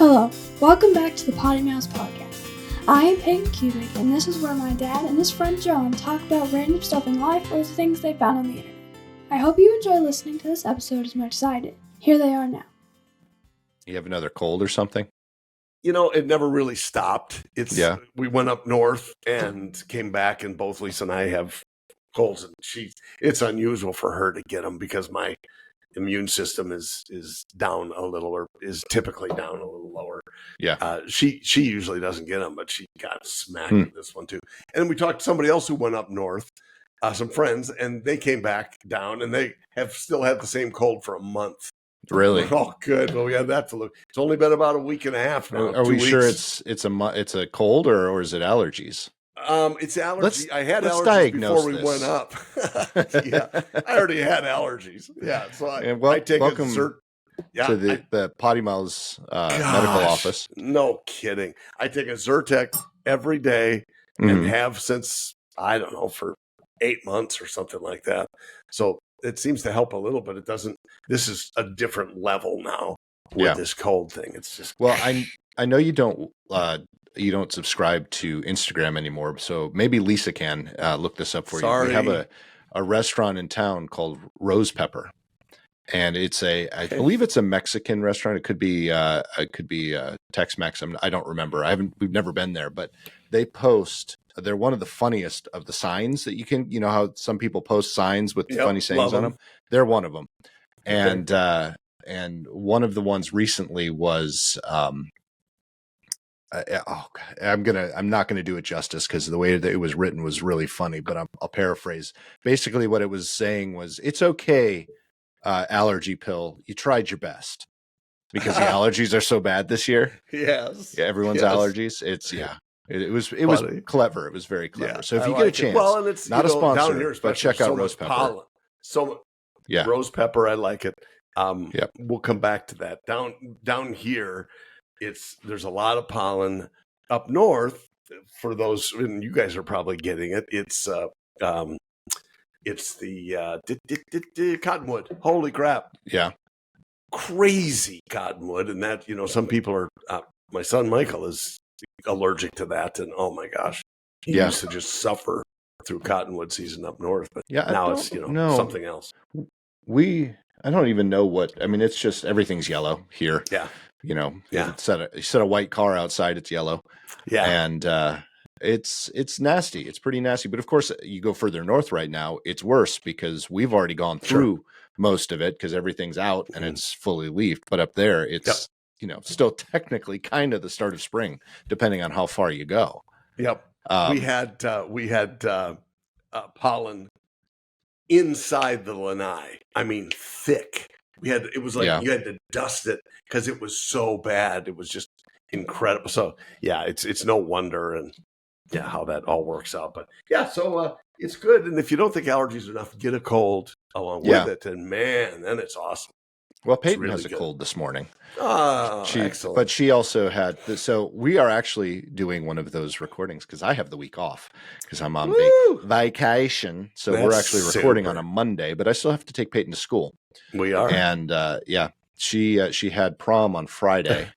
Hello, welcome back to the PoddiMouths podcast. I am Peyton Cubic, and this is where my dad and his friend John talk about random stuff in life or the things they found on the internet. I hope you enjoy listening to this episode as much as I did. Here they are now. You have another cold or something? You know, it never really stopped. We went up north and came back, and both Lisa and I have colds, and it's unusual for her to get them because my immune system is down a little, or is typically down a little lower. Yeah. She usually doesn't get them, but she got smacked with this one too. And we talked to somebody else who went up north, some friends, and they came back down, and they have still had the same cold for a month. Really? Oh, good. Well, we had that to look. It's only been about a week and a half now. Are we sure it's a cold or is it allergies? It's allergy. I had allergies before we went up. Yeah, I already had allergies. Yeah, so I take welcome to the PoddiMouths medical office. No kidding. I take a Zyrtec every day and have since, I don't know, for 8 months or something like that. So it seems to help a little, but it doesn't. This is a different level now with this cold thing. It's just I know you don't subscribe to Instagram anymore, so maybe Lisa can look this up for you. We have a restaurant in town called Rose Pepper, and I believe it's a Mexican restaurant. It could be Tex-Mex. I don't remember. We've never been there, but they post. They're one of the funniest of the signs that you can. You know how some people post signs with funny sayings on them. They're one of them, and one of the ones recently was. I'm not gonna do it justice because the way that it was written was really funny, but I'll paraphrase. Basically, what it was saying was, "It's okay, allergy pill. You tried your best because the allergies are so bad this year." Yes, yeah, everyone's allergies. It was clever. It was very clever. Yeah, so if you get a chance, and it's not a sponsor, down here, but check out Rose Pepper. Rose Pepper, I like it. We'll come back to that. Down here. There's a lot of pollen. Up north, for those, and you guys are probably getting it. It's the cottonwood. Holy crap! Yeah, crazy cottonwood, and that some people are. My son Michael is allergic to that, and oh my gosh, he used to just suffer through cottonwood season up north, but now it's something else. I don't even know what. I mean, it's just everything's yellow here. Yeah. You set a white car outside, it's yellow. Yeah. And it's nasty. It's pretty nasty. But of course, you go further north right now, it's worse because we've already gone through most of it because everything's out and it's fully leafed. But up there, it's still technically kind of the start of spring, depending on how far you go. Yep. We had pollen inside the lanai. I mean, thick. It was like you had to dust it because it was so bad. It was just incredible. So it's no wonder how that all works out. But so it's good. And if you don't think allergies are enough, get a cold along with it, and man, then it's awesome. Well, Peyton has a cold this morning. Oh, excellent. But she also had, so we are actually doing one of those recordings because I have the week off because I'm on vacation. So we're actually recording on a Monday, but I still have to take Peyton to school. We are. And she had prom on Friday,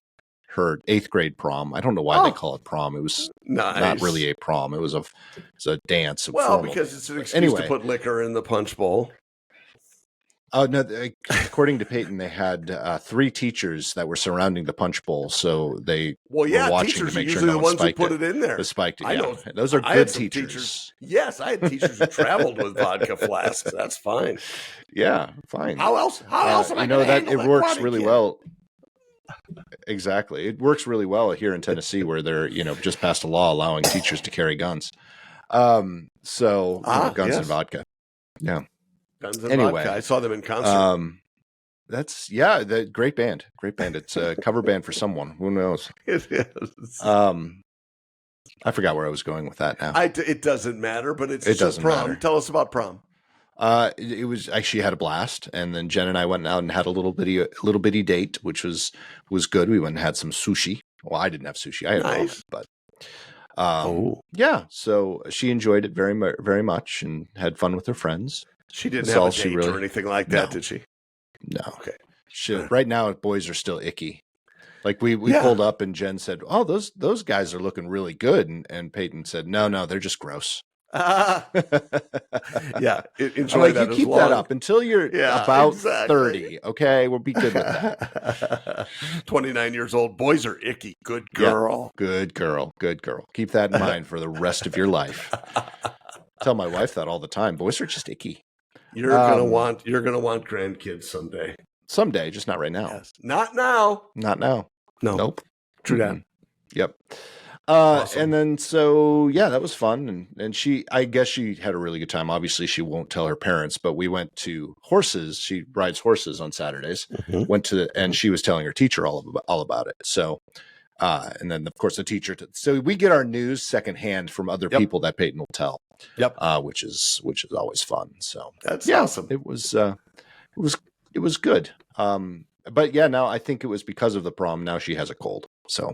her 8th grade prom. I don't know why they call it prom. It was not really a prom. It was a dance. Because it's an excuse to put liquor in the punch bowl. Oh, no, according to Peyton, they had 3 teachers that were surrounding the punch bowl, so they were watching to make sure no one spiked put it in there. Spiked it. I know. Those are good teachers. Yes, I had teachers who traveled with vodka flasks. That's fine. Yeah, fine. How else am I going to handle it works really well. Exactly. It works really well here in Tennessee where they're, just passed a law allowing teachers to carry guns. Guns and vodka. Yeah. Guns and vodka. I saw them in concert. The great band. It's a cover band for someone. Who knows? It is. I forgot where I was going with that now. It doesn't matter, but it doesn't prom. Matter. Tell us about prom. It was actually had a blast, and then Jen and I went out and had a little bitty date, which was good. We went and had some sushi. Well, I didn't have sushi. I had ramen, but so she enjoyed it very, very much and had fun with her friends. She didn't have a date or anything like that, did she? No. Okay. Right now, boys are still icky. Like we pulled up and Jen said, "Oh, those guys are looking really good," and Peyton said, "No, they're just gross." Yeah, enjoy like, that. you keep that up until you're about 30. Okay, we'll be good with that. 29 years old. Boys are icky. Good girl. Yeah, good girl. Keep that in mind for the rest of your life. Tell my wife that all the time. Boys are just icky. You're gonna want grandkids someday. Someday, just not right now. Yes. Not now. Not now. No. Nope. True that. Yep. Awesome. And then so that was fun, and I guess she had a really good time. Obviously, she won't tell her parents, but we went to horses. She rides horses on Saturdays. And she was telling her teacher all about it. So, and then of course the teacher. So we get our news secondhand from other people that Peyton will tell. Yep. Which is always fun. So that's awesome. It was good. But now I think it was because of the prom. Now she has a cold. So.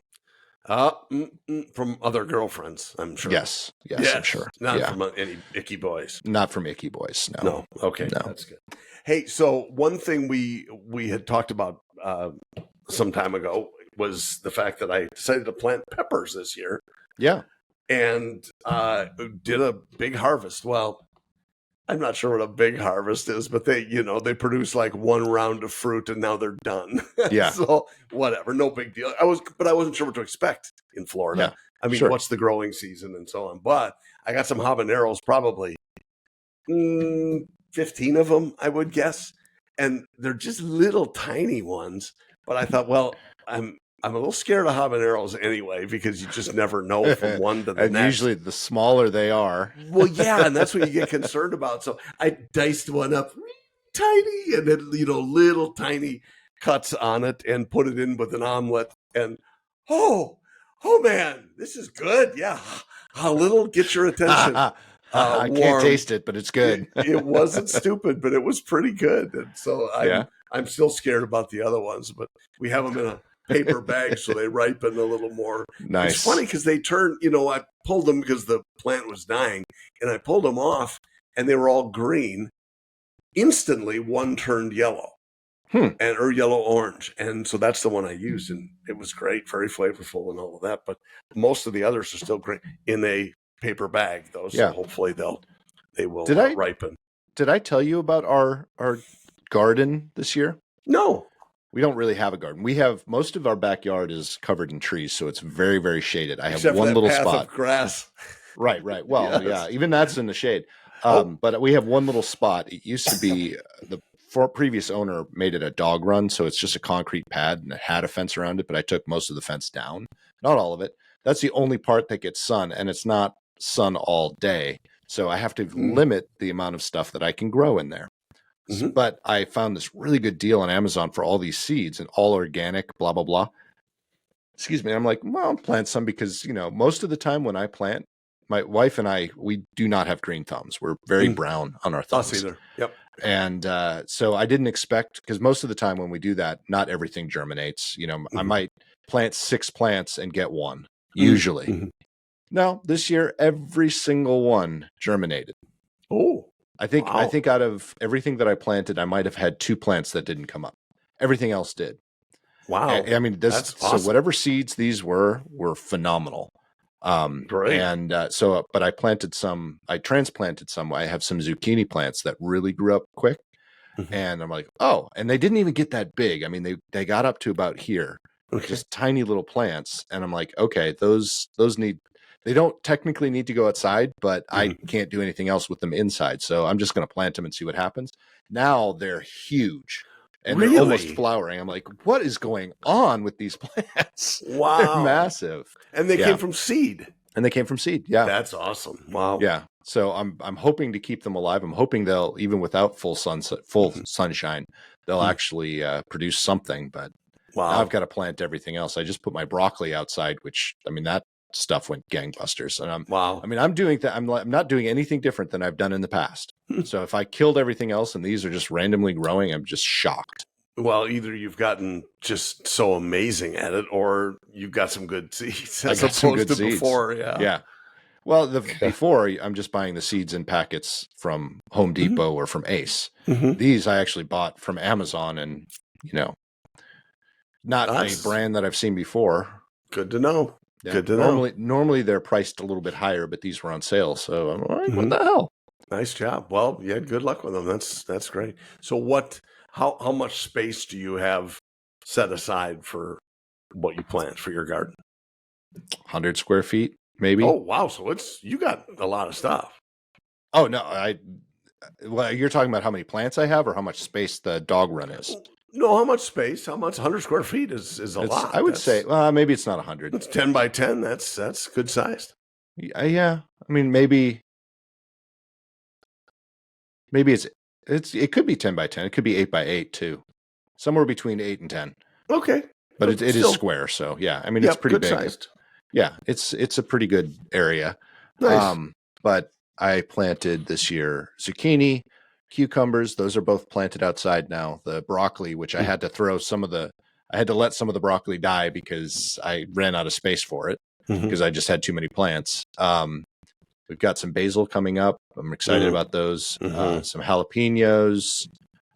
From other girlfriends, I'm sure. Yes, I'm sure. Not from any icky boys. Not from icky boys. No. Okay, that's good. Hey, so one thing we had talked about some time ago was the fact that I decided to plant peppers this year. Yeah, and did a big harvest. Well, I'm not sure what a big harvest is, but they produce like one round of fruit and now they're done. Yeah. So whatever, no big deal. But I wasn't sure what to expect in Florida. Yeah. I mean, what's the growing season and so on. But I got some habaneros, probably 15 of them, I would guess. And they're just little tiny ones. But I thought, well, I'm a little scared of habaneros anyway, because you just never know from one to the and next. Usually the smaller they are. Well, yeah, and that's what you get concerned about. So I diced one up tiny and then, little tiny cuts on it and put it in with an omelet. And, oh man, this is good. Yeah. A little get your attention. I can't taste it, but it's good. It wasn't stupid, but it was pretty good. And so I'm still scared about the other ones, but we have them in a paper bag so they ripen a little more. Nice. It's funny because they turn, I pulled them because the plant was dying, and I pulled them off and they were all green. Instantly one turned yellow or yellow orange, and so that's the one I used, and it was great, very flavorful and all of that. But most of the others are still great in a paper bag though, so hopefully they will ripen. Did I tell you about our garden this year? No. We don't really have a garden. We have most of our backyard is covered in trees, so it's very, very shaded. I have Except one for that little path spot. Of grass. Right. Well, yeah, even that's in the shade. But we have one little spot. It used to be the previous owner made it a dog run, so it's just a concrete pad and it had a fence around it, but I took most of the fence down. Not all of it. That's the only part that gets sun, and it's not sun all day. So I have to limit the amount of stuff that I can grow in there. But I found this really good deal on Amazon for all these seeds and all organic, blah, blah, blah. Excuse me. I'm like, well, I'll plant some because, most of the time when I plant, my wife and I, we do not have green thumbs. We're very brown on our thumbs. Us either. Yep. And so I didn't expect, because most of the time when we do that, not everything germinates. I might plant 6 plants and get one, usually. No, this year, every single one germinated. Oh. I think out of everything that I planted, I might have had 2 plants that didn't come up. Everything else did. Wow. I mean, that's awesome. So whatever seeds these were phenomenal. Great. And but I planted some, I transplanted some. I have some zucchini plants that really grew up quick. And I'm like, oh, and they didn't even get that big. I mean, they got up to about here, just tiny little plants. And I'm like, okay, those they don't technically need to go outside, but I can't do anything else with them inside. So I'm just going to plant them and see what happens. Now they're huge and they're almost flowering. I'm like, what is going on with these plants? Wow. They're massive. And they came from seed. Yeah. That's awesome. Wow. Yeah. So I'm hoping to keep them alive. I'm hoping they'll, even without full sunshine, they'll actually produce something. But now I've got to plant everything else. I just put my broccoli outside, which, I mean, that stuff went gangbusters, and I'm doing that. I'm not doing anything different than I've done in the past. So if I killed everything else and these are just randomly growing, I'm just shocked. Well, either you've gotten just so amazing at it, or you've got some good seeds. I got some good seeds before, Well, before I'm just buying the seeds in packets from Home Depot or from Ace. These I actually bought from Amazon, and Not a brand that I've seen before. Good to know. Yeah. Good to know. Normally they're priced a little bit higher, but these were on sale. So I'm like, what the hell? Nice job. Well, yeah, good luck with them. That's great. So how much space do you have set aside for what you plant for your garden? 100 square feet, maybe. Oh, wow. So you got a lot of stuff. Oh, no. Well, you're talking about how many plants I have or how much space the dog run is? No, how much space? How much? 100 square feet is a lot. I would say, maybe it's not 100. It's 10 by 10. That's good sized. Yeah. I mean, maybe it could be 10 by 10. It could be 8 by 8 too. Somewhere between 8 and 10. Okay. But it is square. So yeah, I mean, it's pretty big. Sized. Yeah. It's a pretty good area. Nice. But I planted this year zucchini, cucumbers. Those are both planted outside now. The broccoli, which I had to let some of the broccoli die because I ran out of space for it because I just had too many plants. We've got some basil coming up. I'm excited about those. Some jalapenos,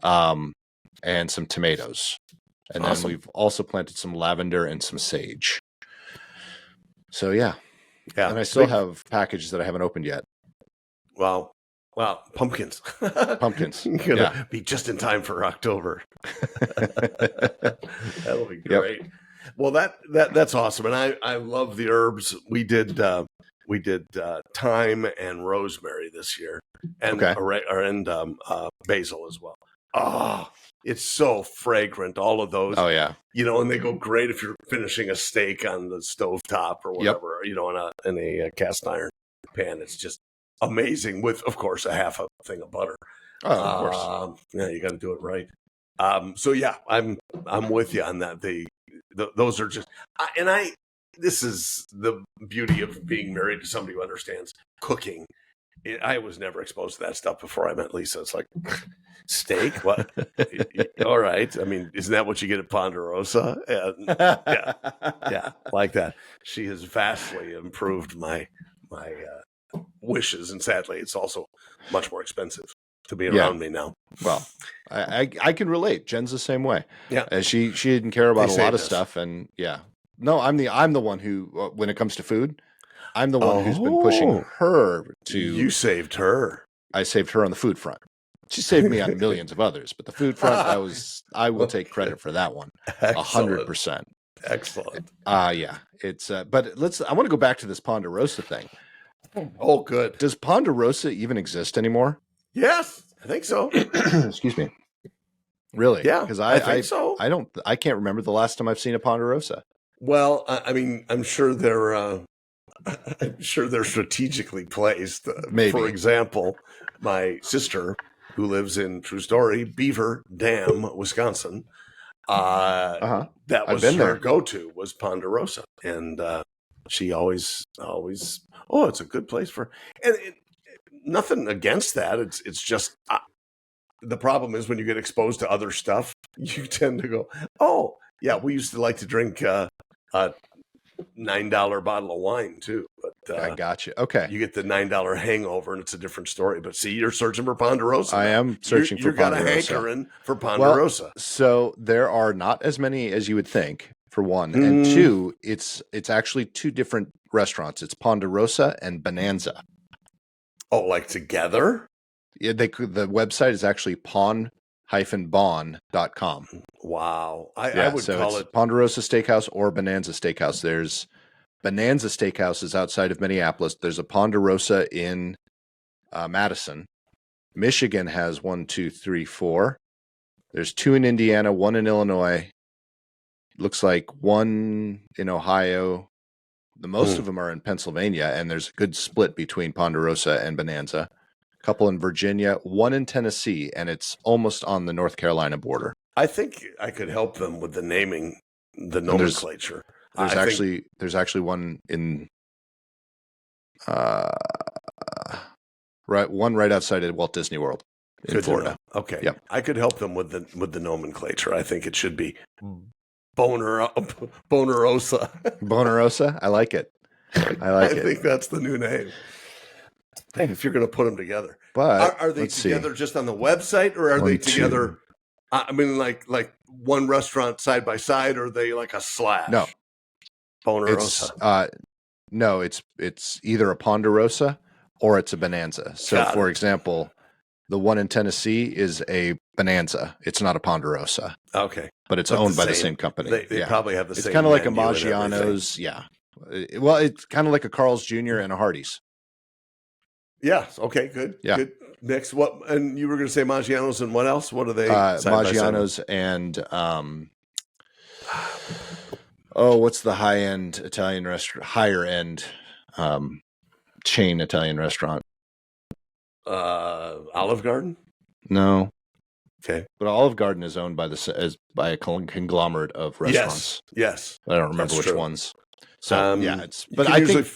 and some tomatoes. And then we've also planted some lavender and some sage. So yeah. And I still have packages that I haven't opened yet. Wow, pumpkins. Pumpkins. Gonna be just in time for October. That'll be great. Yep. Well, that's awesome, and I love the herbs. We did thyme and rosemary this year, and basil as well. Oh, it's so fragrant. All of those. Oh yeah. And they go great if you're finishing a steak on the stovetop or whatever. Yep. In a cast iron pan. It's just amazing with, of course, a half a thing of butter. Oh, of course. Yeah, you got to do it right. So yeah, I'm with you on that. Those are just, this is the beauty of being married to somebody who understands cooking. I was never exposed to that stuff before I met Lisa. It's like, steak? What? All right. I mean, isn't that what you get at Ponderosa? And yeah, like that. She has vastly improved my wishes, and sadly, it's also much more expensive to be around me now. Well, I can relate. Jen's the same way. Yeah, she didn't care about a lot of stuff, and no, I'm the one who, when it comes to food, I'm the one who's been pushing her to. You saved her. I saved her on the food front. She saved me on millions of others, but the food front, I will take credit for that one, 100%. Excellent. Yeah, it's. But I want to go back to this Ponderosa thing. Oh, good. Does Ponderosa even exist anymore? Yes, I think so. Excuse me. Really? Yeah, because I think so. I can't remember the last time I've seen a Ponderosa. Well, I mean, I'm sure they're strategically placed. Maybe. For example, my sister, who lives in, true story, Beaver Dam, Wisconsin, that was her go-to, was Ponderosa, and she always, it's a good place for, and nothing against that. It's just the problem is when you get exposed to other stuff, you tend to go, oh yeah, we used to like to drink $9 bottle of wine too, but I got you. Okay, you get the $9 hangover, and it's a different story. But see, you're searching for Ponderosa. I am searching for Ponderosa. You're got a hankering for Ponderosa. Well, so there are not as many as you would think. For one, and two, it's actually two different restaurants. It's Ponderosa and Bonanza. Oh, like together? Yeah, the website is actually pon-bon.com. Wow. I would call it Ponderosa Steakhouse or Bonanza Steakhouse. There's Bonanza Steakhouse is outside of Minneapolis. There's a Ponderosa in Madison. Michigan has 1, 2, 3, 4. There's 2 in Indiana, 1 in Illinois. Looks like 1 in Ohio. The most of them are in Pennsylvania, and there's a good split between Ponderosa and Bonanza. A couple in Virginia, 1 in Tennessee, and it's almost on the North Carolina border. I think I could help them with the naming, the nomenclature. There's actually one in right outside of Walt Disney World in Florida. Okay. Yep. I could help them with the nomenclature. I think it should be Bonerosa. Bonerosa? I like it. I think that's the new name. If you're going to put them together. But are they together just on the website, or are they together I mean, like one restaurant side by side, or are they like a slash? No. Ponderosa. No, it's either a Ponderosa or it's a Bonanza. So, for example, the one in Tennessee is a Bonanza. It's not a Ponderosa. Okay. But it's owned by the same company. They probably have the same. It's kind of like a Maggiano's. Yeah. Well, it's kind of like a Carl's Jr. and a Hardee's. Yeah. Okay. Good. Yeah. Good mix. What? And you were going to say Maggiano's and what else? What are they? Maggiano's and what's the high-end Italian restaurant? Higher end chain Italian restaurant. Olive Garden. No. Okay. But Olive Garden is owned by by a conglomerate of restaurants. Yes. I don't remember which ones. So but I think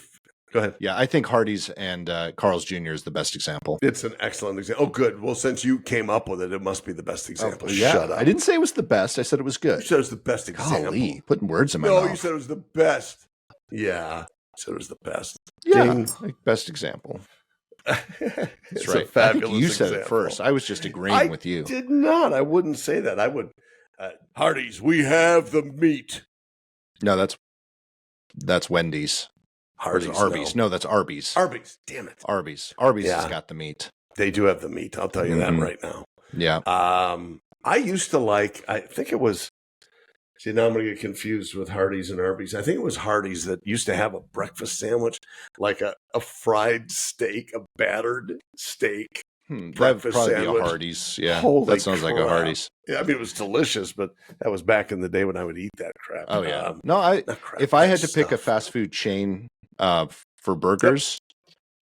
go ahead. Yeah, I think Hardee's and Carl's Jr. is the best example. It's an excellent example. Oh, good. Well, since you came up with it, it must be the best example. Yeah. Shut up. I didn't say it was the best. I said it was good. You said it was the best example. Golly, putting words in my mouth. No, you said it was the best. Yeah, you said it was the best. Yeah, best example. That's right. I think you said it first. I was just agreeing with you. I did not. I wouldn't say that. I would. Hardee's, we have the meat. No, that's Wendy's. Hardee's, Arby's. No, that's Arby's. Arby's. Damn it. Arby's has got the meat. They do have the meat. I'll tell you that right now. Yeah. I used to like. I think it was. See, now I'm going to get confused with Hardee's and Arby's. I think it was Hardee's that used to have a breakfast sandwich, like a fried steak, a battered steak. Breakfast probably sandwich. Be a Hardee's. Yeah, Holy that sounds crap. like a Hardee's. Yeah, I mean, it was delicious, but that was back in the day when I would eat that crap. Oh, yeah. If I had to pick a fast food chain for burgers,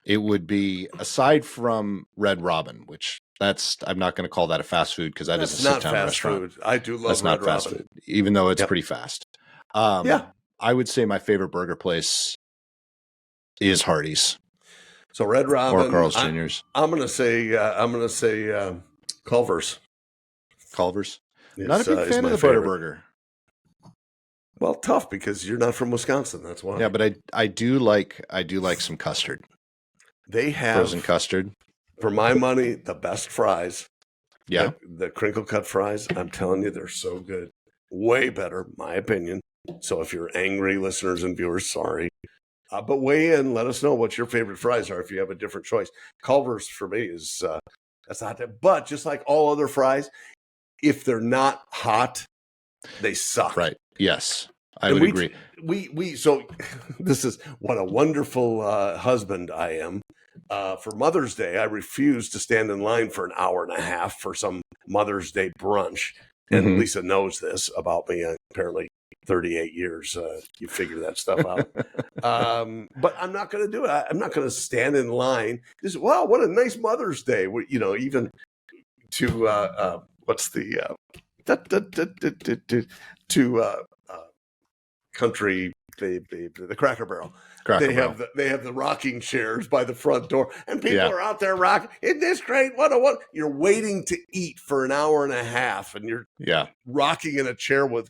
it would be, aside from Red Robin, which I'm not going to call that a fast food because that's is a sit-down restaurant. Food. I do love that's Red not fast Robin. food, even though it's pretty fast. I would say my favorite burger place is Hardee's. So Red Robin or Carl's Jr.'s. I'm gonna say Culver's. Culver's. Not a big fan of the Butterburger. Well, tough because you're not from Wisconsin. That's why. Yeah, but I do like some custard. They have frozen custard. For my money, the best fries. Yeah, the crinkle cut fries. I'm telling you, they're so good. Way better, my opinion. So if you're angry listeners and viewers, sorry. But weigh in, let us know what your favorite fries are if you have a different choice. Culver's for me is that's not that. But just like all other fries, if they're not hot, they suck. Right. Yes, I would agree. So this is what a wonderful husband I am. For Mother's Day, I refused to stand in line for an hour and a half for some Mother's Day brunch. And Lisa knows this about me. Apparently, 38 years, you figure that stuff out. But I'm not going to do it. I'm not going to stand in line. Just, wow, what a nice Mother's Day. Even to what's the country, the Cracker Barrel. They have the rocking chairs by the front door, and people are out there rocking. Isn't this great? What? You're waiting to eat for an hour and a half, and you're rocking in a chair with.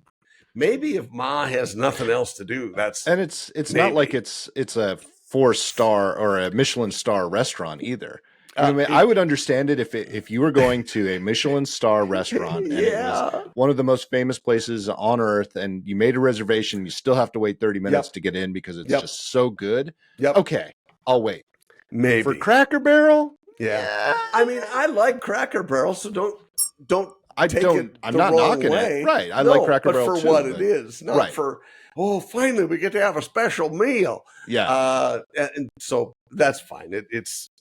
Maybe if Ma has nothing else to do, it's not like it's a 4-star or a Michelin star restaurant either. I would understand it if you were going to a Michelin star restaurant and it was one of the most famous places on earth, and you made a reservation, you still have to wait 30 minutes to get in because it's just so good. Okay, I'll wait. Maybe for Cracker Barrel. Yeah. I mean, I like Cracker Barrel, so don't. I'm not knocking it. Right. I like Cracker Barrel for what it is, not for, finally we get to have a special meal. Yeah. And so that's fine.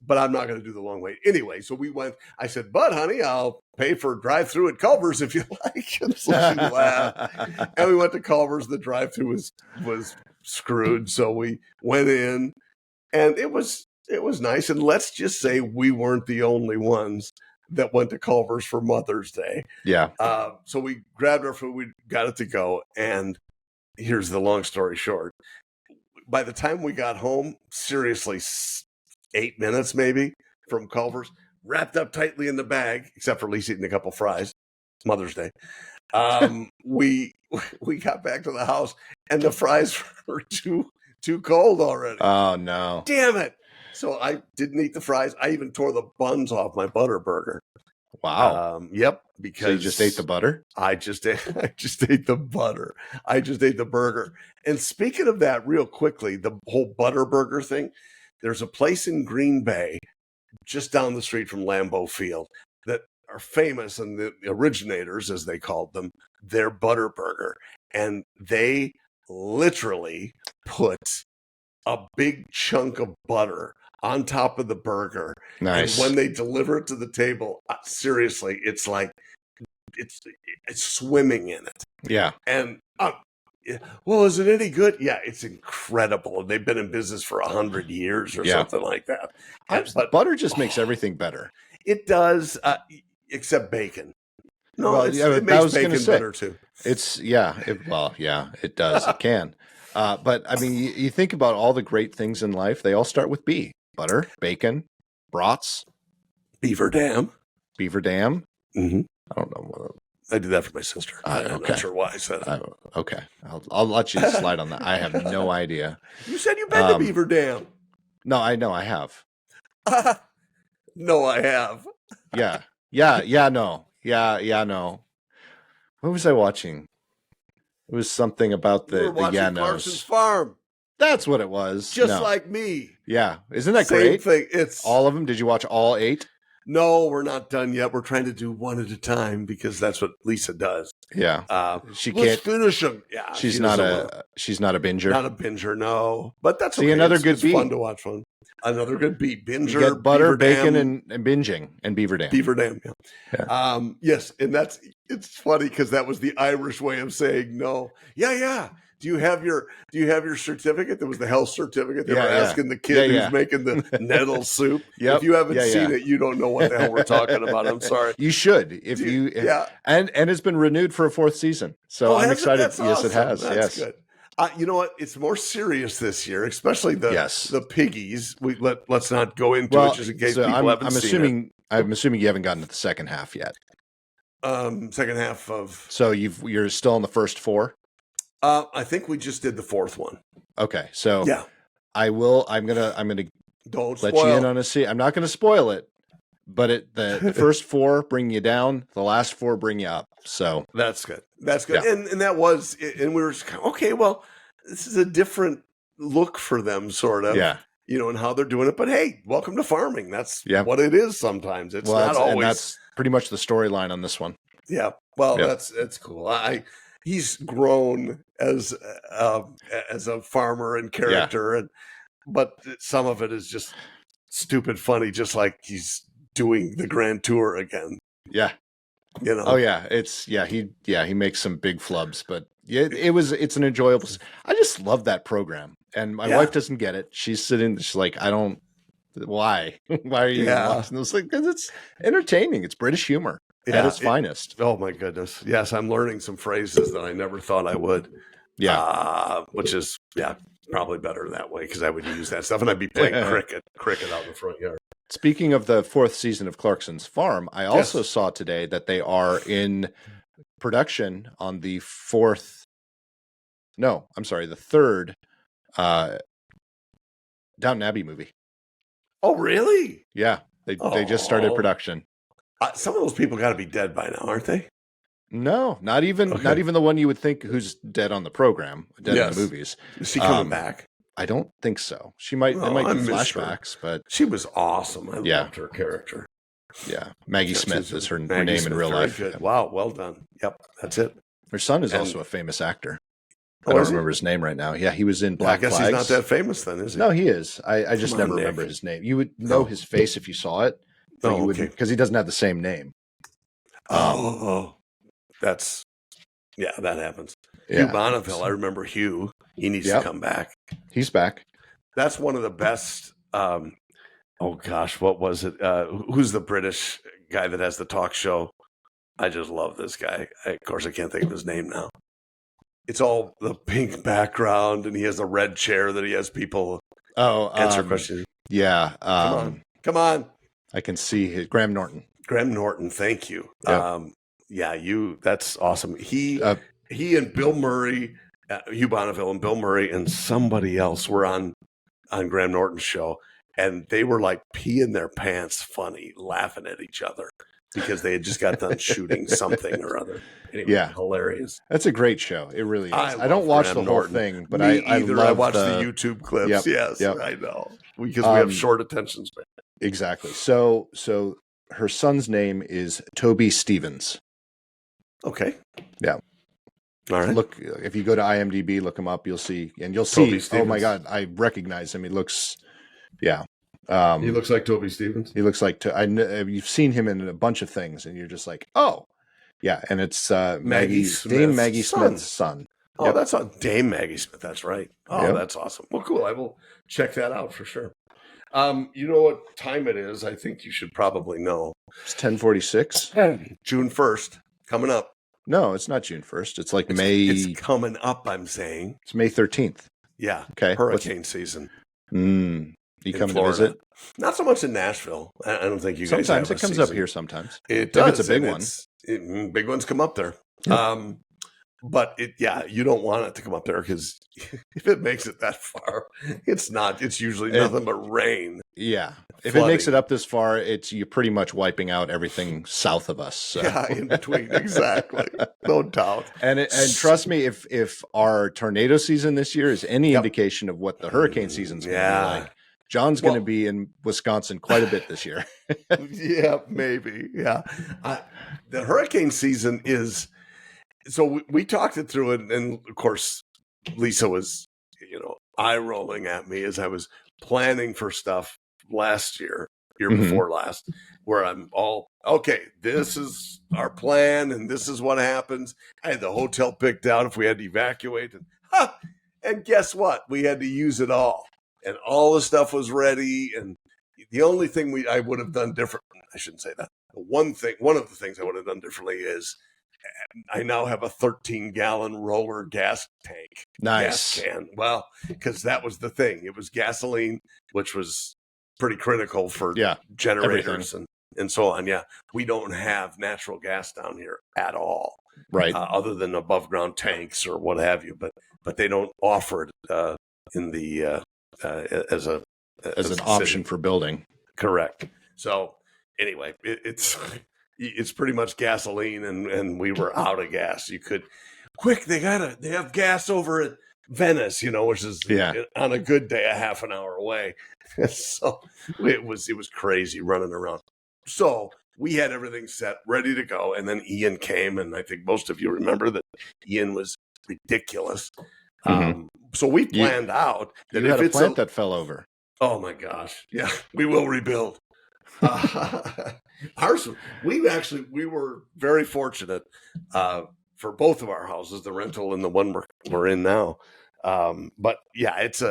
But I'm not going to do the long wait. Anyway, so we went, I said, but honey, I'll pay for drive-through at Culver's if you like. And so she laughed. And we went to Culver's. The drive-through was screwed. So we went in and it was nice. And let's just say we weren't the only ones that went to Culver's for Mother's Day. Yeah. So we grabbed our food, we got it to go, and here's the long story short. By the time we got home, seriously, 8 minutes maybe from Culver's, wrapped up tightly in the bag, except for Lisa eating a couple fries, Mother's Day. We got back to the house, and the fries were too cold already. Oh, no. Damn it. So I didn't eat the fries. I even tore the buns off my Butterburger. Wow. Yep. Because so you just ate the butter? I just ate the butter. I just ate the burger. And speaking of that, real quickly, the whole butter burger thing, there's a place in Green Bay just down the street from Lambeau Field that are famous, and the originators, as they called them, their butter burger. And they literally put a big chunk of butter on top of the burger. Nice. And when they deliver it to the table, seriously, it's like it's swimming in it. Yeah. And well, is it any good? Yeah, it's incredible. And they've been in business for 100 years or something like that. But butter just makes everything better. It does, except bacon. No, well, it makes bacon better too. It's it does. It can. But I mean, you think about all the great things in life, they all start with B: butter, bacon, brats, beaver dam. Mm-hmm. I don't know. I did that for my sister. I'm not sure why I said it. Okay. I'll let you slide on that. I have no idea. You said you've been to Beaver Dam. No, I know I have. No, I have. Yeah, no. What was I watching? It was something about the Clarkson's farm. That's what it was. Just like me. Yeah. Isn't that Same great? Thing. It's all of them. Did you watch all 8? No, we're not done yet. We're trying to do one at a time because that's what Lisa does. Yeah. She let's can't finish them. Yeah. She's not a binger. Not a binger, no. But that's okay. Another good beat. Fun to watch one. Another good beat. Binger, you got butter, Beaver bacon, Dam. and binging and Beaver Dam. Beaver Dam, yeah. Yes, and it's funny because that was the Irish way of saying no. Yeah. Do you have your certificate? That was the health certificate. They were asking the kid who's making the nettle soup. If you haven't seen it, you don't know what the hell we're talking about. I'm sorry. You should. And it's been renewed for a 4th season. So I'm excited. Yes, awesome. It has. That's good. You know what? It's more serious this year, especially the piggies. Let's not go into it just in case people haven't seen it. I'm assuming you haven't gotten to the second half yet. Second half of. So you're still in the first 4. I think we just did the 4th one. Okay, so yeah, I will. I'm gonna don't let spoil. you in on a secret. I'm not going to spoil it, but the first 4 bring you down. The last 4 bring you up. So that's good. That's good. Yeah. And that was, and we were just okay. Well, this is a different look for them, sort of. Yeah. And how they're doing it. But hey, welcome to farming. That's what it is. Sometimes it's not always. And that's pretty much the storyline on this one. Yeah. Well, that's cool. He's grown as a farmer and character, but some of it is just stupid funny, just like he's doing the Grand Tour again. Yeah. Oh yeah, he makes some big flubs, but it's an enjoyable. I just love that program, and my wife doesn't get it. She's like, I don't. Why? Why are you watching this? Like, because it's entertaining. It's British humor. At its finest. Oh my goodness. Yes, I'm learning some phrases that I never thought I would. Yeah. Which is probably better that way because I would use that stuff and I'd be playing cricket out in the front yard. Speaking of the 4th season of Clarkson's Farm, I also saw today that they are in production on the 3rd Downton Abbey movie. Oh, really? Yeah. They just started production. Some of those people got to be dead by now, aren't they? No, not even the one you would think who's dead on the program, dead in the movies. Is she coming back? I don't think so. She might. There might be flashbacks, but she was awesome. I loved her character. Yeah, Maggie Smith is her name in real life. Good. Wow, well done. Yep, that's it. Her son is also a famous actor. I don't remember his name right now. Yeah, he was in Black Flags. I guess he's not that famous then, is he? No, he is. I just never remember his name. You would know his face if you saw it. Because he doesn't have the same name. That happens. Hugh Bonneville, I remember Hugh. He needs to come back. He's back. That's one of the best. What was it? Who's the British guy that has the talk show? I just love this guy. Of course, I can't think of his name now. It's all the pink background, and he has a red chair that he has people answer questions. Yeah. Come on. I can see Graham Norton. Graham Norton, thank you. Yep. That's awesome. He and Bill Murray, Hugh Bonneville and Bill Murray and somebody else were on Graham Norton's show, and they were like peeing their pants funny, laughing at each other. because they had just got done shooting something or other. Anyway, yeah, hilarious. That's a great show. It really is. I don't watch the whole thing, but Me I either. love I watch the YouTube clips. Yes, I know, because we have short attention span. Exactly. So her son's name is Toby Stevens. Okay. Yeah. All right. Look, if you go to IMDb, look him up, you'll see. Oh my God, I recognize him. He looks, he looks like Toby Stevens. He looks like, you've seen him in a bunch of things, and you're just like, oh, yeah. And it's Dame Maggie Smith's son. Oh, that's on Dame Maggie Smith. That's right. Oh, that's awesome. Well, cool. I will check that out for sure. You know what time it is? I think you should probably know. It's 10:46. June 1st, coming up. No, it's not June 1st. It's like May. It's coming up, I'm saying. It's May 13th. Yeah. Okay. Hurricane season. You come to visit? Not so much in Nashville. I don't think you guys Sometimes it comes up here sometimes. It does. If it's a big one. Big ones come up there. Yeah. But you don't want it to come up there because if it makes it that far, it's not. It's usually nothing but rain. Yeah. If it makes it up this far, you're pretty much wiping out everything south of us. So. Yeah, in between. Exactly. No doubt. And trust me, if our tornado season this year is any indication of what the hurricane season's going to be like, John's going to be in Wisconsin quite a bit this year. Yeah, maybe. Yeah. The hurricane season is... So we talked it through, and of course, Lisa was, eye rolling at me as I was planning for stuff last year before last, where I'm all, okay, this is our plan, and this is what happens. I had the hotel picked out if we had to evacuate, and guess what? We had to use it all, and all the stuff was ready, and the only thing I would have done different, I shouldn't say that. One of the things I would have done differently is I now have a 13-gallon roller gas tank. Nice. Gas can. Well, because that was the thing. It was gasoline, which was pretty critical for generators and so on. Yeah. We don't have natural gas down here at all. Right. Other than above ground tanks or what have you. But they don't offer it in the as an option for building. Correct. So anyway, it's pretty much gasoline, and we were out of gas. You could they have gas over at Venice, which is on a good day, a half an hour away. So it was crazy running around. So we had everything set, ready to go. And then Ian came, and I think most of you remember that Ian was ridiculous. So we planned out that if it's a plant that fell over. Oh my gosh. Yeah, we will rebuild. We were very fortunate for both of our houses, the rental and the one we're in now. But yeah, it's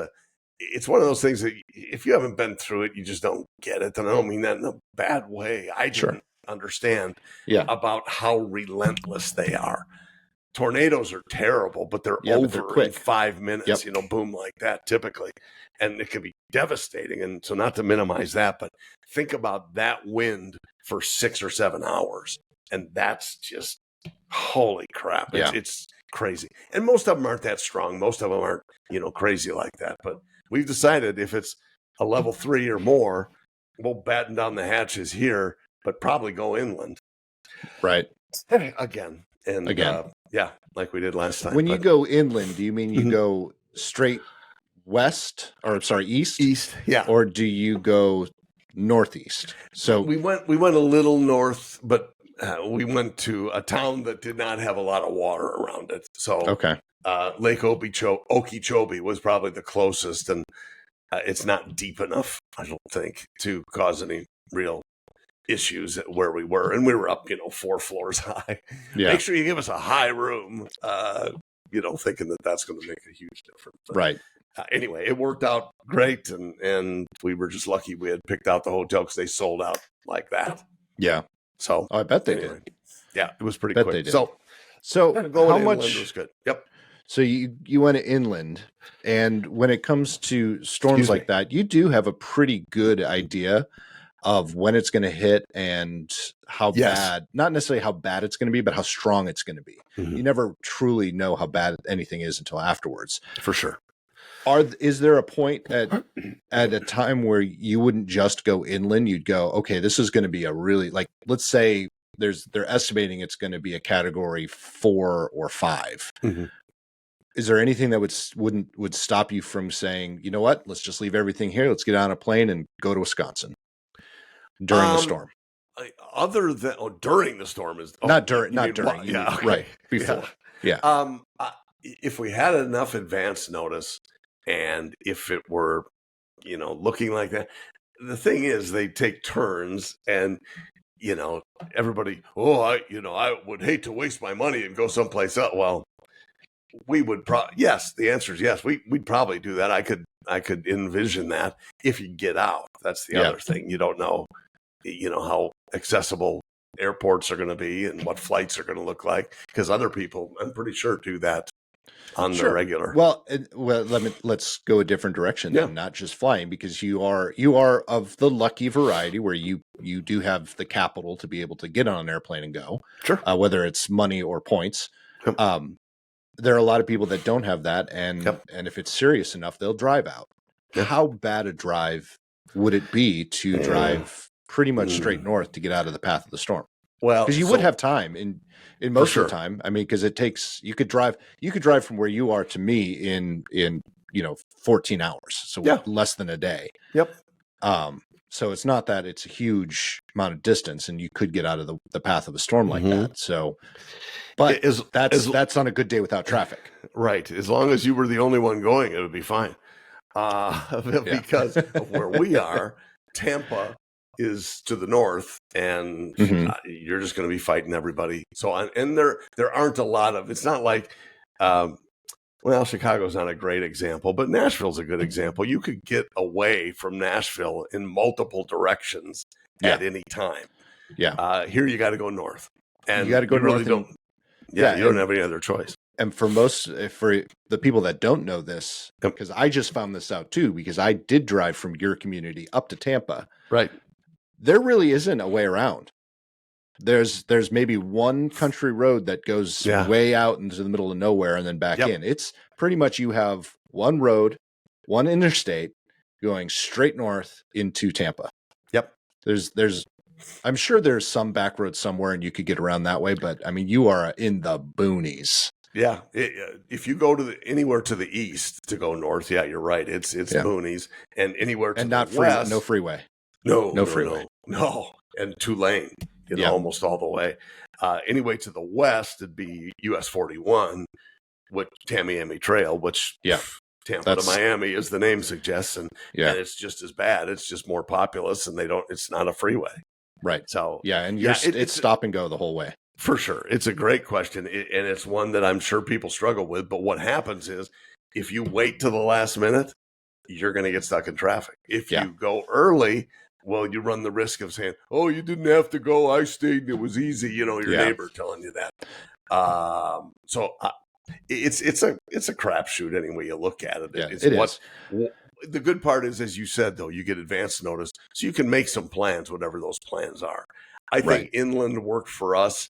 one of those things that if you haven't been through it, you just don't get it. And I don't mean that in a bad way. I didn't understand about how relentless they are. Tornadoes are terrible, but they're over in 5 minutes, boom, like that typically. And it can be devastating. And so not to minimize that, but think about that wind for 6 or 7 hours. And that's just, holy crap. It's crazy. And most of them aren't that strong. Most of them aren't, crazy like that. But we've decided if it's a level 3 or more, we'll batten down the hatches here, but probably go inland. Right. Again. Like we did last time. When you go inland, do you mean you go straight east? East, yeah. Or do you go northeast? So we went a little north, but we went to a town that did not have a lot of water around it. So Lake Okeechobee was probably the closest, and it's not deep enough, I don't think, to cause any real issues where we were. And we were up 4 floors high. Make sure you give us a high room, thinking that that's going to make a huge difference. But, right. Anyway, it worked out great, and we were just lucky we had picked out the hotel because they sold out like that. Yeah. So I bet they did. Yeah, it was pretty quick. They did. So how much was good? Yep. So you went inland, and when it comes to storms like that, you do have a pretty good idea of when it's going to hit and how bad, not necessarily how bad it's going to be, but how strong it's going to be. You never truly know how bad anything is until afterwards. For sure. Is there a point at a time where you wouldn't just go inland? You'd go, okay, this is going to be a really, like, let's say they're estimating it's going to be a category 4 or 5. Mm-hmm. Is there anything that would stop you from saying, you know what, let's just leave everything here. Let's get on a plane and go to Wisconsin during the storm? Other than during the storm is not during. Yeah, okay. Right before. Yeah. If we had enough advance notice, and if it were, looking like that, the thing is they take turns, and everybody. I would hate to waste my money and go someplace else. Well, we would yes. The answer is yes. We'd probably do that. I could envision that if you get out. That's the other thing. You don't know, how accessible airports are going to be and what flights are going to look like, because other people, I'm pretty sure, do that on the regular. Well, let's go a different direction then, not just flying, because you are of the lucky variety where you do have the capital to be able to get on an airplane and go. Sure. Whether it's money or points. There are a lot of people that don't have that, and if it's serious enough, they'll drive out. How bad a drive would it be to drive pretty much straight north to get out of the path of the storm? Well, because you would have time in most of the time. I mean, because you could drive from where you are to me in 14 hours, so less than a day. Yep. So it's not that it's a huge amount of distance, and you could get out of the path of a storm like that. So, but that's on a good day without traffic, right? As long as you were the only one going, it would be fine. Because of where we are, Tampa is to the north, and you're just going to be fighting everybody. So, and there aren't a lot of. It's not like. Chicago's not a great example, but Nashville's a good example. You could get away from Nashville in multiple directions at any time. Yeah. Here you got to go north, and you got to go north. Really you don't have any other choice. And for the people that don't know this, because I just found this out too, because I did drive from your community up to Tampa. Right. There really isn't a way around. There's maybe one country road that goes way out into the middle of nowhere and then back in. It's pretty much you have one road, one interstate going straight north into Tampa. Yep. I'm sure there's some back road somewhere and you could get around that way, but I mean, you are in the boonies. Yeah. If you go anywhere to the east to go north, you're right. It's boonies, and anywhere to the west, no freeway. No freeway. No. And 2-lane. Almost all the way. Anyway, to the west, it'd be US 41, with Tamiami Trail, which Tampa to Miami, as the name suggests, and it's just as bad. It's just more populous, and it's not a freeway. Right. So and it's stop and go the whole way. For sure. It's a great question, and it's one that I'm sure people struggle with. But what happens is, if you wait till the last minute, you're going to get stuck in traffic. If you go early, well, you run the risk of saying, "Oh, you didn't have to go. I stayed and it was easy." Your neighbor telling you that. It's a crapshoot any way you look at it. Is. The good part is, as you said, though, you get advance notice, so you can make some plans, whatever those plans are. I think inland worked for us,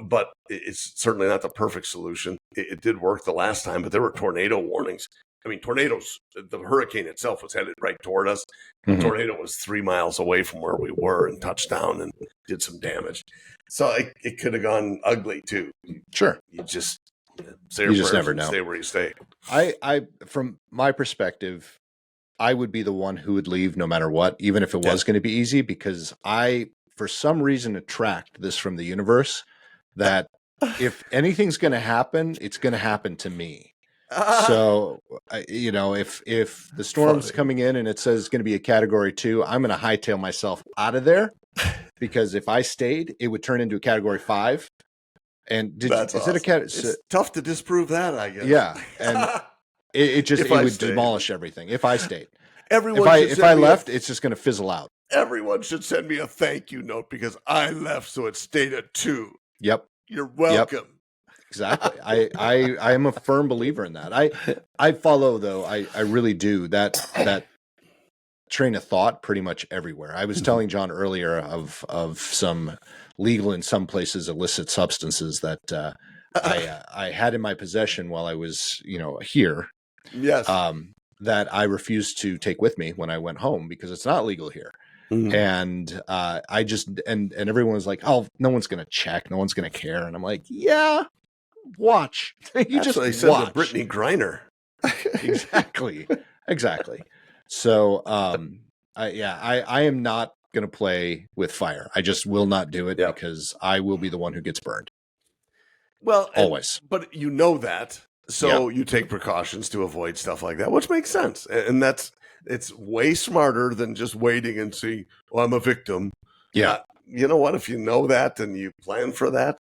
but it's certainly not the perfect solution. It did work the last time, but there were tornado warnings. I mean, tornadoes, the hurricane itself was headed right toward us. The tornado was 3 miles away from where we were and touched down and did some damage. So it could have gone ugly too. Sure. You just never know. Stay where you stay. I from my perspective, I would be the one who would leave no matter what, even if it was going to be easy, because I, for some reason, attract this from the universe that if anything's going to happen, it's going to happen to me. So, if the storm's coming in and it says it's going to be a category 2, I'm going to hightail myself out of there, because if I stayed, it would turn into a category 5. And it's tough to disprove that, I guess. Yeah, and it would demolish everything if I stayed. If I left, it's just going to fizzle out. Everyone should send me a thank you note because I left, so it stayed at 2. Yep, you're welcome. Yep. Exactly. I am a firm believer in that. I follow, though. I really do that train of thought pretty much everywhere. I was telling John earlier of some legal, in some places, illicit substances that I had in my possession while I was here. Yes. that I refused to take with me when I went home because it's not legal here. Mm-hmm. And I just and everyone was like, "Oh, no one's going to check, no one's going to care." And I'm like, "Yeah, watch." That's just what they said to Brittany Griner. Exactly. So, I am not going to play with fire. I just will not do it because I will be the one who gets burned. Well, always. But you know that, so you take precautions to avoid stuff like that, which makes sense, and it's way smarter than just waiting and see. Well, I'm a victim. Yeah. You know what? If you know that and you plan for that,